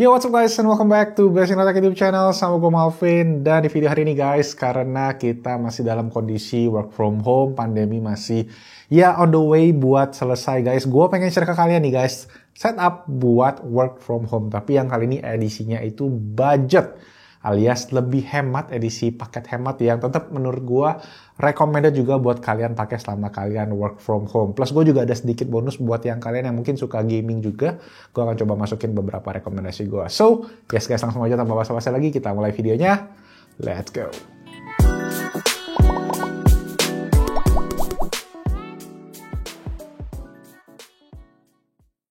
Yo, what's up guys, and welcome back to Blessing Attack YouTube channel. Sama gue Malvin. Dan di video hari ini guys, karena kita masih dalam kondisi work from home, pandemi masih on the way buat selesai guys. Gue pengen share ke kalian nih guys, setup buat work from home. Tapi yang kali ini edisinya itu budget, alias lebih hemat, edisi paket hemat yang tetap menurut gue recommended juga buat kalian pakai selama kalian work from home. Plus gue juga ada sedikit bonus buat yang kalian yang mungkin suka gaming juga. Gue akan coba masukin beberapa rekomendasi gue. So, yes guys, langsung aja tanpa basa-basi lagi kita mulai videonya. Let's go!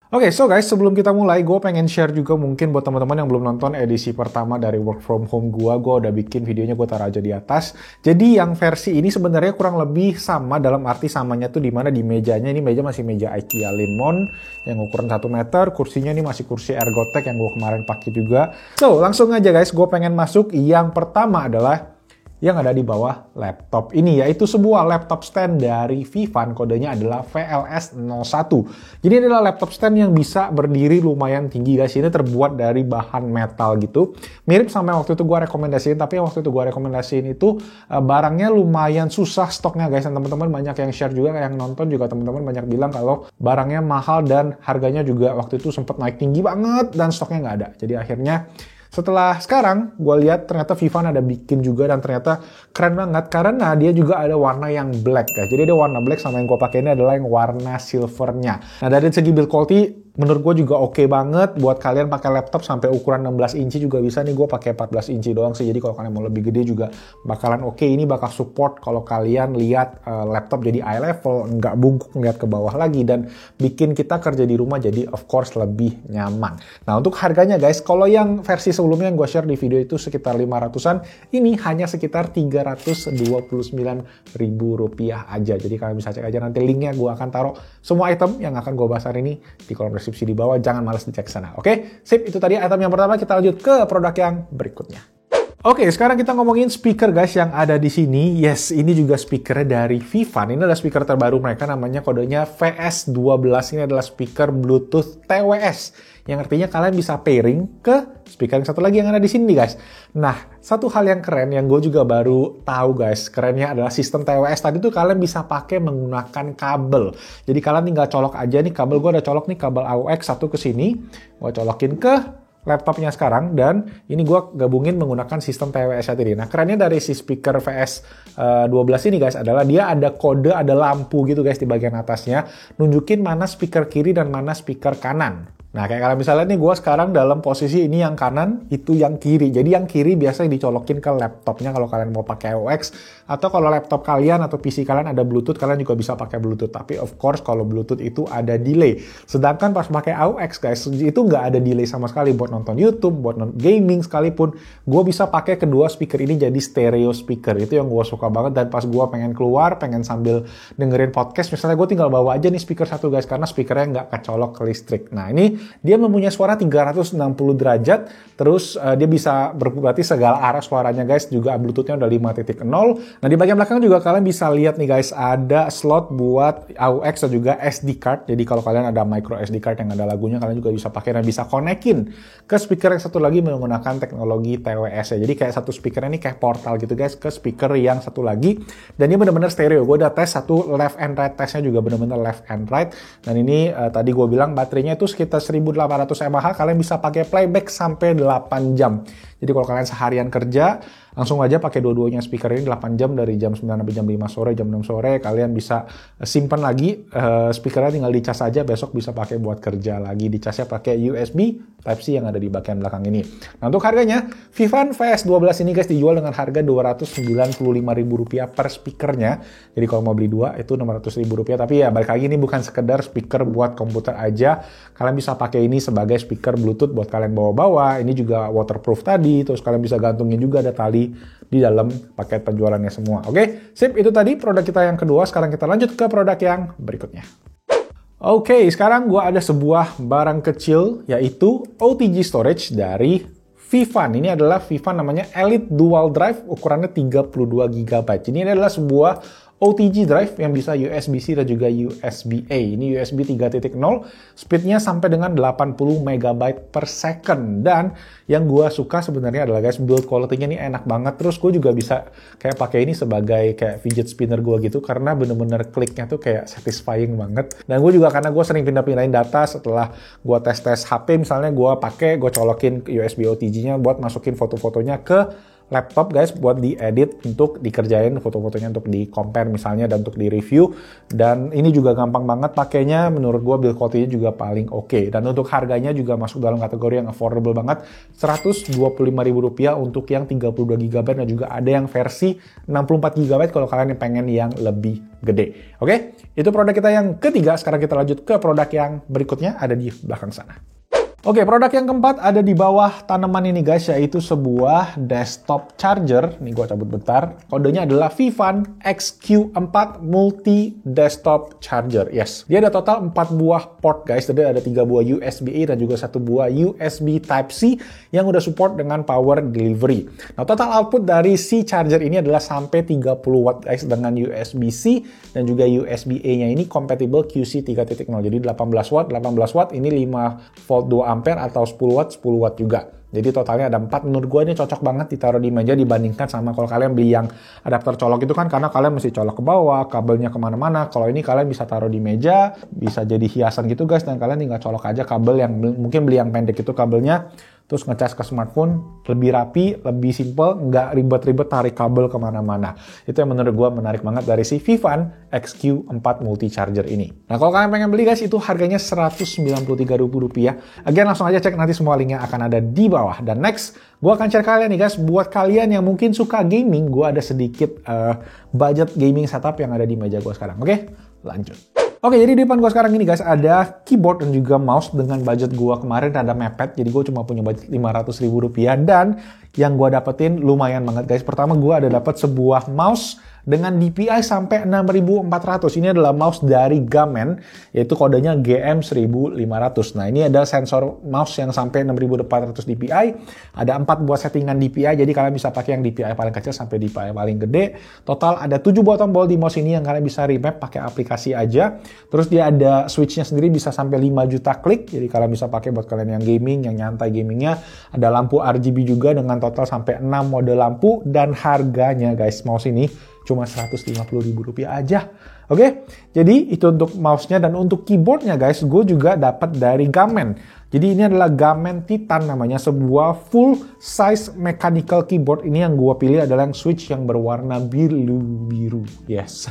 Oke, so guys, sebelum kita mulai, gue pengen share juga mungkin buat teman-teman yang belum nonton edisi pertama dari work from home gue udah bikin videonya, gue taruh aja di atas. Jadi yang versi ini sebenarnya kurang lebih sama, dalam arti samanya tuh dimana di mejanya, ini meja masih meja IKEA Linmon yang ukuran 1 meter, kursinya ini masih kursi Ergotek yang gue kemarin pakai juga. So, langsung aja guys, gue pengen masuk. Yang pertama adalah yang ada di bawah laptop ini, yaitu sebuah laptop stand dari Vivan, kodenya adalah VLS01. Jadi ini adalah laptop stand yang bisa berdiri lumayan tinggi guys. Ini terbuat dari bahan metal gitu, mirip sama yang waktu itu gue rekomendasiin, tapi yang waktu itu gue rekomendasiin itu barangnya lumayan susah stoknya guys. Dan teman-teman banyak yang share juga, yang nonton juga teman-teman banyak bilang kalau barangnya mahal dan harganya juga waktu itu sempat naik tinggi banget dan stoknya nggak ada. Jadi akhirnya setelah sekarang, gue lihat ternyata Vivan ada bikin juga dan ternyata keren banget karena dia juga ada warna yang black guys. Jadi ada warna black sama yang gue pakai ini adalah yang warna silvernya. Nah dari segi build quality, menurut gue juga oke banget buat kalian pakai laptop sampai ukuran 16 inci juga bisa nih. Gue pakai 14 inci doang sih, jadi kalau kalian mau lebih gede juga bakalan oke. Ini bakal support kalau kalian lihat laptop jadi eye level, nggak bungkuk ngeliat ke bawah lagi, dan bikin kita kerja di rumah jadi of course lebih nyaman. Nah untuk harganya guys, kalau yang versi sebelumnya yang gue share di video itu sekitar 500-an, ini hanya sekitar Rp329.000 aja. Jadi kalian bisa cek aja, nanti linknya gue akan taruh semua item yang akan gue bahas hari ini di kolom deskripsi di bawah. Jangan males dicek sana. Oke, sip, itu tadi item yang pertama. Kita lanjut ke produk yang berikutnya. Oke, sekarang kita ngomongin speaker guys yang ada di sini. Yes, ini juga speaker dari Vivan. Ini adalah speaker terbaru mereka, namanya kodenya VS12. Ini adalah speaker Bluetooth TWS, yang artinya kalian bisa pairing ke speaker yang satu lagi yang ada di sini guys. Nah, satu hal yang keren yang gue juga baru tahu guys, kerennya adalah sistem TWS tadi tuh kalian bisa pakai menggunakan kabel. Jadi kalian tinggal colok aja nih kabel, gue udah colok nih kabel AUX satu ke sini, gue colokin ke laptopnya sekarang, dan ini gue gabungin menggunakan sistem TWS tadi. Nah kerennya dari si speaker VS12 ini guys adalah dia ada kode, ada lampu gitu guys di bagian atasnya, nunjukin mana speaker kiri dan mana speaker kanan. Nah kayak kalian misalnya nih, gue sekarang dalam posisi ini yang kanan, itu yang kiri. Jadi yang kiri biasanya dicolokin ke laptopnya kalau kalian mau pakai AUX, atau kalau laptop kalian atau PC kalian ada Bluetooth, kalian juga bisa pakai Bluetooth. Tapi of course kalau Bluetooth itu ada delay. Sedangkan pas pakai AUX guys, itu nggak ada delay sama sekali. Buat nonton YouTube, buat nonton gaming sekalipun, gue bisa pakai kedua speaker ini jadi stereo speaker. Itu yang gue suka banget. Dan pas gue pengen keluar, pengen sambil dengerin podcast, misalnya gue tinggal bawa aja nih speaker satu guys, karena speakernya nggak kecolok ke listrik. Nah ini dia mempunyai suara 360 derajat, terus dia bisa berarti segala arah suaranya guys, juga Bluetooth-nya udah 5.0. Nah di bagian belakang juga kalian bisa lihat nih guys, ada slot buat AUX dan juga SD card. Jadi kalau kalian ada micro SD card yang ada lagunya, kalian juga bisa pakai dan bisa konekin ke speaker yang satu lagi menggunakan teknologi TWS ya. Jadi kayak satu speaker ini kayak portal gitu guys ke speaker yang satu lagi, dan ini bener-bener stereo. Gue udah tes satu left and right, tesnya juga bener-bener left and right. Dan ini tadi gue bilang baterainya itu sekitar 1800 mAh, kalian bisa pakai playback sampai 8 jam. Jadi kalau kalian seharian kerja, langsung aja pakai dua-duanya speaker ini 8 jam, dari jam 9 sampai jam 5 sore, jam 6 sore, kalian bisa simpan lagi speakernya, tinggal dicas aja, besok bisa pakai buat kerja lagi. Dicasnya pakai USB Type-C yang ada di bagian belakang ini. Nah untuk harganya, Vivan VS12 ini guys dijual dengan harga Rp295.000 per speakernya. Jadi kalau mau beli dua itu Rp600.000. Tapi ya balik lagi, ini bukan sekedar speaker buat komputer aja. Kalian bisa pakai ini sebagai speaker Bluetooth buat kalian bawa-bawa. Ini juga waterproof tadi, terus kalian bisa gantungin juga, ada tali di dalam paket penjualannya semua. Oke, sip, itu tadi produk kita yang kedua. Sekarang kita lanjut ke produk yang berikutnya. Oke, sekarang gue ada sebuah barang kecil, yaitu OTG storage dari Vivan. Ini adalah Vivan namanya Elite Dual Drive, ukurannya 32 GB. Ini adalah sebuah OTG drive yang bisa USB-C dan juga USB-A. Ini USB 3.0, speednya sampai dengan 80 MB per second. Dan yang gue suka sebenarnya adalah guys, build quality-nya ini enak banget. Terus gue juga bisa kayak pakai ini sebagai kayak fidget spinner gue gitu, karena bener-bener kliknya tuh kayak satisfying banget. Dan gue juga karena gue sering pindah-pindahin data setelah gue tes-tes HP, misalnya gue colokin USB OTG-nya buat masukin foto-fotonya ke laptop guys, buat diedit untuk dikerjain foto-fotonya untuk di-compare misalnya dan untuk di-review. Dan ini juga gampang banget pakainya, menurut gue build quality-nya juga paling oke. Dan untuk harganya juga masuk dalam kategori yang affordable banget, Rp125.000 untuk yang 32GB dan juga ada yang versi 64GB kalau kalian yang pengen yang lebih gede. Oke, itu produk kita yang ketiga. Sekarang kita lanjut ke produk yang berikutnya, ada di belakang sana. Oke, produk yang keempat ada di bawah tanaman ini guys, yaitu sebuah desktop charger. Nih gue cabut bentar. Kodenya adalah Vivan XQ4 Multi Desktop Charger. Yes, dia ada total 4 buah port guys. Jadi ada 3 buah USB-A dan juga 1 buah USB Type-C yang udah support dengan power delivery. Nah, total output dari si charger ini adalah sampai 30 watt guys, dengan USB-C dan juga USB-A-nya ini compatible QC 3.0. Jadi 18 watt, ini 5 volt 2 ampere atau 10 watt juga. Jadi totalnya ada 4. Menurut gue ini cocok banget ditaruh di meja dibandingkan sama kalau kalian beli yang adapter colok itu kan, karena kalian mesti colok ke bawah, kabelnya kemana-mana. Kalau ini kalian bisa taruh di meja, bisa jadi hiasan gitu guys, dan kalian tinggal colok aja kabel yang mungkin beli yang pendek itu kabelnya, terus ngecas ke smartphone, lebih rapi, lebih simple, nggak ribet-ribet tarik kabel kemana-mana. Itu yang menurut gue menarik banget dari si Vivan XQ4 Multi Charger ini. Nah, kalau kalian pengen beli guys, itu harganya Rp193.000. Again, langsung aja cek, nanti semua linknya akan ada di bawah. Dan next, gue akan share kalian nih guys, buat kalian yang mungkin suka gaming, gue ada sedikit budget gaming setup yang ada di meja gue sekarang. Oke, lanjut. Oke, jadi di depan gue sekarang ini guys, ada keyboard dan juga mouse. Dengan budget gue kemarin ada mepet, jadi gue cuma punya budget Rp500.000. Dan yang gue dapetin lumayan banget guys. Pertama, gue ada dapat sebuah mouse dengan DPI sampai 6400. Ini adalah mouse dari Gamen, yaitu kodenya GM1500. Nah, ini ada sensor mouse yang sampai 6400 DPI. Ada 4 buah settingan DPI, jadi kalian bisa pakai yang DPI paling kecil sampai DPI paling gede. Total ada 7 buah tombol di mouse ini yang kalian bisa remap pakai aplikasi aja. Terus dia ada switch-nya sendiri bisa sampai 5 juta klik, jadi kalian bisa pakai buat kalian yang gaming, yang nyantai gamingnya. Ada lampu RGB juga dengan total sampai 6 mode lampu, dan harganya guys, mouse ini cuma Rp150.000 aja. Oke, jadi itu untuk mouse-nya. Dan untuk keyboard-nya guys, gue juga dapat dari Gamen. Jadi ini adalah Gamen Titan namanya, sebuah full size mechanical keyboard. Ini yang gue pilih adalah yang switch yang berwarna biru. Yes.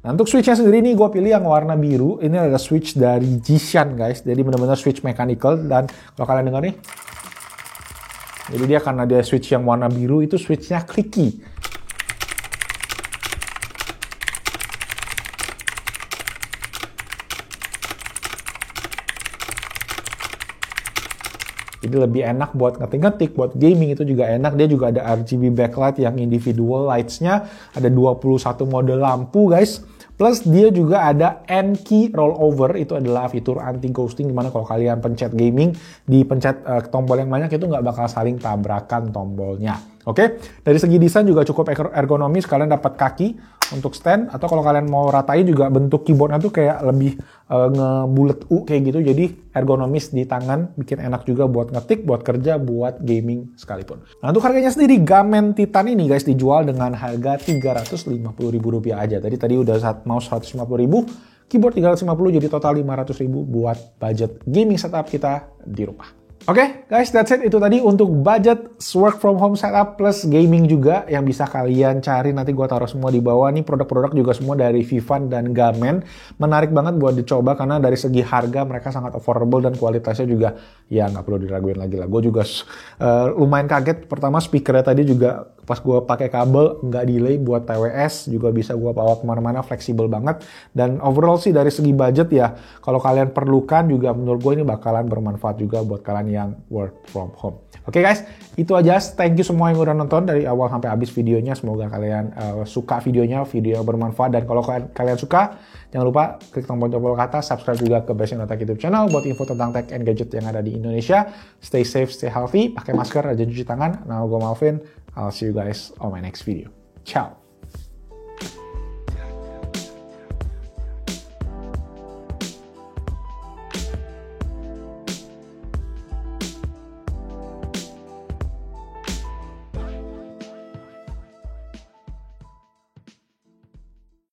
Nah, untuk switch-nya sendiri ini gue pilih yang warna biru. Ini adalah switch dari Jishan guys. Jadi benar-benar switch mechanical. Dan kalau kalian dengar nih, jadi dia karena dia switch yang warna biru, itu switch-nya clicky. Jadi lebih enak buat ngetik-ngetik, buat gaming itu juga enak. Dia juga ada RGB backlight yang individual lights-nya. Ada 21 mode lampu guys. Plus dia juga ada N-key rollover, itu adalah fitur anti ghosting, dimana kalau kalian pencet gaming, dipencet tombol yang banyak itu nggak bakal saling tabrakan tombolnya. Oke, dari segi desain juga cukup ergonomis, kalian dapat kaki untuk stand, atau kalau kalian mau ratain juga bentuk keyboardnya tuh kayak lebih ngebulet U kayak gitu, jadi ergonomis di tangan, bikin enak juga buat ngetik, buat kerja, buat gaming sekalipun. Nah, untuk harganya sendiri, Gamen Titan ini guys dijual dengan harga Rp350.000 aja. Tadi udah mouse Rp150.000, keyboard Rp350, jadi total Rp500.000 buat budget gaming setup kita di rumah. Oke, guys, that's it. Itu tadi untuk budget work from home setup plus gaming juga yang bisa kalian cari. Nanti gue taruh semua di bawah. Nih produk-produk juga semua dari Vivan dan Gamen. Menarik banget buat dicoba karena dari segi harga mereka sangat affordable dan kualitasnya juga ya nggak perlu diraguin lagi lah. Gue juga lumayan kaget. Pertama speakernya tadi juga pas gue pakai kabel nggak delay buat TWS, juga bisa gue bawa kemana-mana, fleksibel banget. Dan overall sih dari segi budget ya, kalau kalian perlukan juga menurut gue ini bakalan bermanfaat juga buat kalian yang work from home. Oke guys, itu aja. Thank you semua yang udah nonton dari awal sampai habis videonya. Semoga kalian suka videonya, video bermanfaat. Dan kalau kalian suka, jangan lupa klik tombol ke atas, subscribe juga ke Best in Tech YouTube channel buat info tentang tech and gadget yang ada di Indonesia. Stay safe, stay healthy, pakai masker, rajin cuci tangan. Nah, gue Malvin. I'll see you guys on my next video. Ciao.